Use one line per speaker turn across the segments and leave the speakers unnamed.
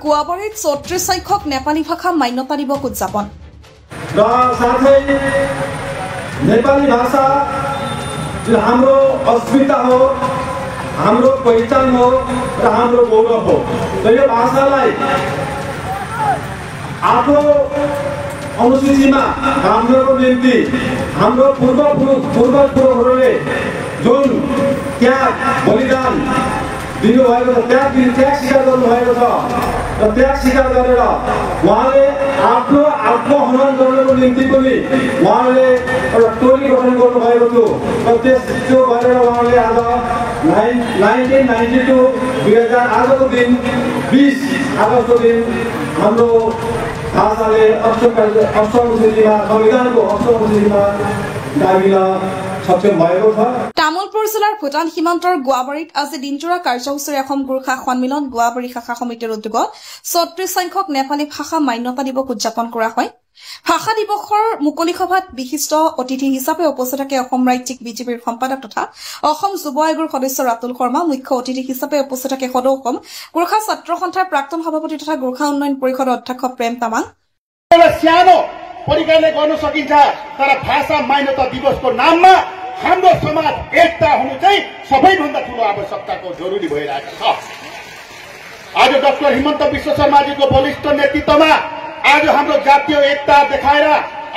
गुवाबारीत 34 संख्यक नेपाली भाषा मान्यता दिवस उद्यापन
नेपाली भाषा जो हाम्रो अस्मिता हो, हाम्रो पहिचान हो र हाम्रो गौरव हो। र यो भाषालाई आफ्नो अनुसूचीमा राख्नको निम्ति हाम्रो पूर्वपुरुषहरूले जुन त्याग बलिदान दिनुभएको छ, त्याग स्वीकार गर्नुभएको छ र त्याग स्वीकार गरेर उहाँले आफ्नो आत्महनन गर्नको निम्ति पनि उहाँले एउटा टोली गठन गर्नुभएको थियो र त्यो गरेर उहाँले आज 1992 आजको दिन 20 अगस्तको दिन हाम्रो भाषाले अष्टौं संविधानको अष्टौं सूचीमा गाभिन सक्षम भएको छ।
तामुलपुर जिলাৰ ভূটান সীমান্তৰ গুৱাবাৰীত আজি দিনজোৰা কাৰ্যসূচীৰে অসম গোৰ্খা সন্মিলন গুৱাবাৰী শাখা সমিতিৰ উদ্যোগত 34 সংখ্যক নেপালী ভাষা মান্যতা দিৱস উদযাপন কৰা হয়। ভাষা দিৱসৰ মুকলি সভাত বিশিষ্ট অতিথি হিচাপে উপস্থিত থাকে অসম ৰাজ্যিক বিজেপিৰ সম্পাদক তথা অসম যুৱ আয়োগৰ সদস্য ৰাতুল শৰ্মা। মুখ্য অতিথি হিচাপে উপস্থিত থাকে সদৌ অসম গোৰ্খা ছাত্ৰ সন্থাৰ প্ৰাক্তন সভাপতি তথা গোৰ্খা উন্নয়ন পৰিষদৰ অধ্যক্ষ প্ৰেম তামাং।
परिकारले गर्न सकिन्छ, तर भाषा मान्यता दिवसको नाममा हाम्रो समाज एकता हुनु चाहिँ सबैभन्दा ठूलो आवश्यकताको जरुरी भइरहेको छ। आज डाक्टर हिमन्त विश्व शर्माजीको बलिष्ठ नेतृत्वमा आज हाम्रो जातीय एकता देखाएर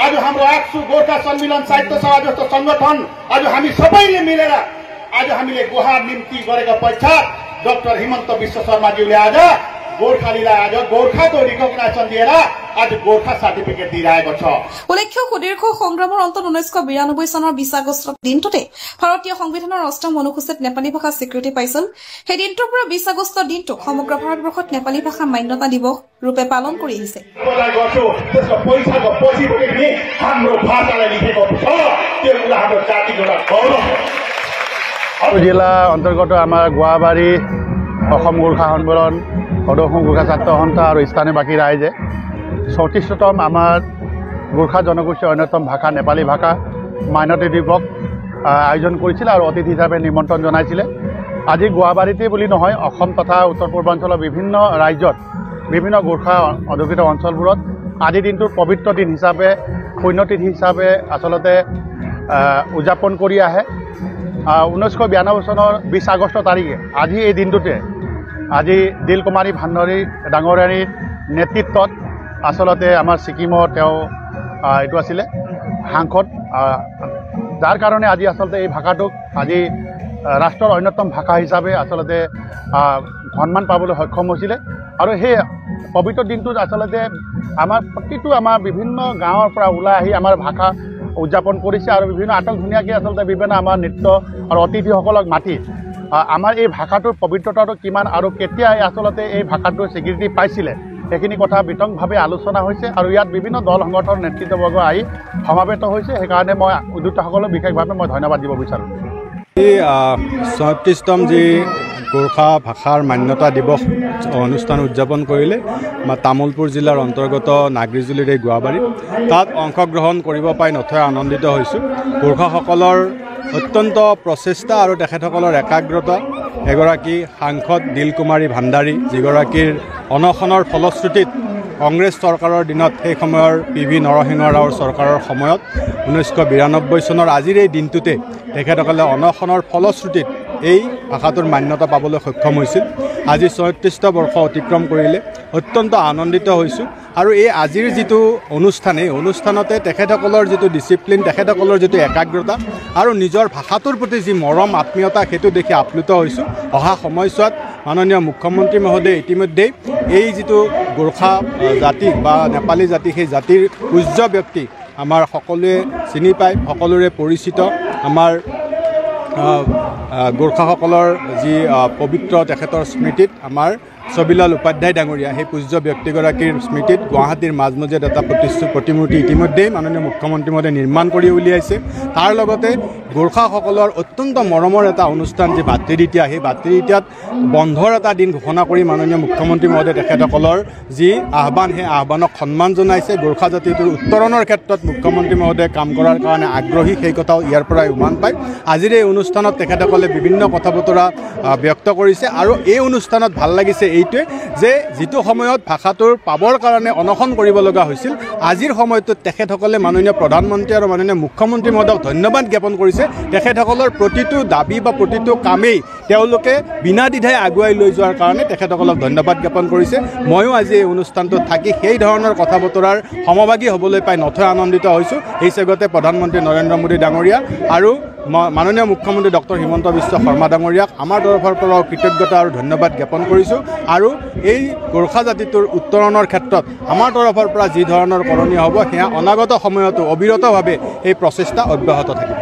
आज हाम्रो आक्सु गोर्खा सम्मेलन साहित्य सभा जस्तो संगठन आज हामी सबैले मिलेर आज हामीले गुहार निम्ति गरेका पश्चात डाक्टर हिमन्त विश्व शर्माजीले आज गोर्खालीलाई आज गोर्खाको रिकग्नाइजेसन दिएर आज गोर्खा सर्टिफिकेट दिइरहेको छ।
उल्लेख्य सुदीर्घ সংগ্ৰামৰ অন্তত 1992 চনৰ 20 আগষ্টৰ দিনটোতে ভাৰতীয় সংবিধানৰ অষ্টম অনুসূচীত নেপালী ভাষা স্বীকৃতি পাইছিল। সেই দিনটোৰ পৰা 20 আগষ্টৰ দিনটো সমগ্ৰ ভাৰতবৰ্ষত নেপালী ভাষা মান্যতা দিৱস ৰূপে পালন কৰি আহিছে।
জিলা অন্তৰ্গত আমাৰ গুৱাবাৰী অসম গোৰ্খা সন্মিলন সদৌ অসম গোৰ্খা ছাত্ৰ সন্থা আৰু স্থানীয়বাসী ৰাইজে 34তম আমাৰ গোৰ্খা জনগোষ্ঠীৰ অন্যতম ভাষা নেপালী ভাষা মান্যতা দিৱস আয়োজন কৰিছিল আৰু অতিথি হিচাপে নিমন্ত্ৰণ জনাইছিলে। আজি গুৱাবাৰীতে বুলি নহয়, অসম তথা উত্তৰ পূৰ্বাঞ্চলৰ বিভিন্ন ৰাজ্যত বিভিন্ন গোৰ্খা অধিকৃত অঞ্চলবোৰত আজি দিনটোৰ পবিত্ৰ দিন হিচাপে পুণ্যতিথি হিচাপে আচলতে উদযাপন কৰি আহে। 1992 চনৰ 20 আগষ্ট তাৰিখে আজি এই দিনটোতে আজি দিলকুমাৰী ভাণ্ডাৰী ডাঙৰীয়ানীৰ নেতৃত্বত আচলতে আমাৰ ছিকিমৰ তেওঁ এইটো আছিলে সাংসদ, যাৰ কাৰণে আজি আচলতে এই ভাষাটোক আজি ৰাষ্ট্ৰৰ অন্যতম ভাষা হিচাপে আচলতে সন্মান পাবলৈ সক্ষম হৈছিলে। আৰু সেই পবিত্ৰ দিনটোত আচলতে আমাৰ প্ৰতিটো আমাৰ বিভিন্ন গাঁৱৰ পৰা ওলাই আহি আমাৰ ভাষা উদযাপন কৰিছে আৰু বিভিন্ন আটক ধুনীয়াকৈ আচলতে বিভিন্ন আমাৰ নৃত্য আৰু অতিথিসকলক মাতি আমাৰ এই ভাষাটোৰ পবিত্ৰতাটো কিমান আৰু কেতিয়া আচলতে এই ভাষাটোৰ স্বীকৃতি পাইছিলে সেইখিনি কথা বিতংভাৱে আলোচনা হৈছে আৰু ইয়াত বিভিন্ন দল সংগঠনৰ নেতৃত্ববৰ্গ আহি সমাবেত হৈছে। সেইকাৰণে মই উদ্যোক্তাসকলক বিশেষভাৱে মই ধন্যবাদ দিব বিচাৰোঁ।
এই 34তম যি গোৰ্খা ভাষাৰ মান্যতা দিৱস অনুষ্ঠান উদযাপন কৰিলে তামুলপুৰ জিলাৰ অন্তৰ্গত নাগৰিজুলিৰ এই গুৱাবাৰীত তাত অংশগ্ৰহণ কৰিব পাই নথৈ আনন্দিত হৈছোঁ। গোৰ্খাসকলৰ অত্যন্ত প্ৰচেষ্টা আৰু তেখেতসকলৰ একাগ্ৰতা, এগৰাকী সাংসদ দিলকুমাৰী ভাণ্ডাৰী যিগৰাকীৰ অনশনৰ ফলশ্ৰুতিত কংগ্ৰেছ চৰকাৰৰ দিনত সেই সময়ৰ PV নৰসিংহ ৰাওৰ চৰকাৰৰ সময়ত 1992 চনৰ আজিৰ এই দিনটোতে তেখেতসকলে অনশনৰ ফলশ্ৰুতিত এই ভাষাটোৰ মান্যতা পাবলৈ সক্ষম হৈছিল। আজি 34টা বৰ্ষ অতিক্ৰম কৰিলে অত্যন্ত আনন্দিত হৈছোঁ। আৰু এই আজিৰ যিটো অনুষ্ঠান, এই অনুষ্ঠানতে তেখেতসকলৰ যিটো ডিচিপ্লিন, তেখেতসকলৰ যিটো একাগ্ৰতা আৰু নিজৰ ভাষাটোৰ প্ৰতি যি মৰম আত্মীয়তা সেইটো দেখি আপ্লুত হৈছোঁ। অহা সময়ছোৱাত মাননীয় মুখ্যমন্ত্ৰী মহোদয়ে ইতিমধ্যেই এই যিটো গোৰ্খা জাতি বা নেপালী জাতি, সেই জাতিৰ পূজ্য ব্যক্তি আমাৰ সকলোৱে চিনি পায়, সকলোৰে পৰিচিত আমাৰ গোৰ্খাসকলৰ যি পবিত্ৰ তেখেতৰ স্মৃতিত আমাৰ ছবিলাল উপাধ্যায় ডাঙৰীয়া সেই পূজ্য ব্যক্তিগৰাকীৰ স্মৃতিত গুৱাহাটীৰ মাজমজিয়াত এটা প্ৰতিমূৰ্তি ইতিমধ্যেই মাননীয় মুখ্যমন্ত্ৰী মহোদয়ে নিৰ্মাণ কৰি উলিয়াইছে। তাৰ লগতে গোৰ্খাসকলৰ অত্যন্ত মৰমৰ এটা অনুষ্ঠান যি ভাতৃদ্বিতীয়া, সেই ভাতৃদ্বিতীয়াত বন্ধৰ এটা দিন ঘোষণা কৰি মাননীয় মুখ্যমন্ত্ৰী মহোদয়ে তেখেতসকলৰ যি আহ্বান, সেই আহ্বানক সন্মান জনাইছে। গোৰ্খা জাতিটোৰ উত্তৰণৰ ক্ষেত্ৰত মুখ্যমন্ত্ৰী মহোদয়ে কাম কৰাৰ কাৰণে আগ্ৰহী, সেই কথাও ইয়াৰ পৰাই উমান পায়। আজিৰ এই অনুষ্ঠানত তেখেতসকলে বিভিন্ন কথা বতৰা ব্যক্ত কৰিছে আৰু এই অনুষ্ঠানত ভাল লাগিছে এইটোৱে যে যিটো সময়ত ভাষাটোৰ পাবৰ কাৰণে অনশন কৰিব লগা হৈছিল, আজিৰ সময়টোত তেখেতসকলে মাননীয় প্ৰধানমন্ত্ৰী আৰু মাননীয় মুখ্যমন্ত্ৰী মহোদয়ক ধন্যবাদ জ্ঞাপন কৰিছে। তেখেতসকলৰ প্ৰতিটো দাবী বা প্ৰতিটো কামেই তেওঁলোকে বিনা দ্বিধাই আগুৱাই লৈ যোৱাৰ কাৰণে তেখেতসকলক ধন্যবাদ জ্ঞাপন কৰিছে। ময়ো আজি এই অনুষ্ঠানটোত থাকি সেই ধৰণৰ কথা বতৰাৰ সমভাগী হ'বলৈ পাই নথৈ আনন্দিত হৈছোঁ। এই চেগতে প্ৰধানমন্ত্ৰী নৰেন্দ্ৰ মোদী ডাঙৰীয়া আৰু মাননীয় মুখ্যমন্ত্ৰী ডক্টৰ হিমন্ত বিশ্ব শৰ্মা ডাঙৰীয়াক আমাৰ তৰফৰ পৰাও কৃতজ্ঞতা আৰু ধন্যবাদ জ্ঞাপন কৰিছোঁ। আৰু এই গোৰ্খা জাতিটোৰ উত্তৰণৰ ক্ষেত্ৰত আমাৰ তৰফৰ পৰা যি ধৰণৰ কৰণীয় হ'ব, সেয়া অনাগত সময়তো অবিৰতভাৱে এই প্ৰচেষ্টা অব্যাহত থাকিব।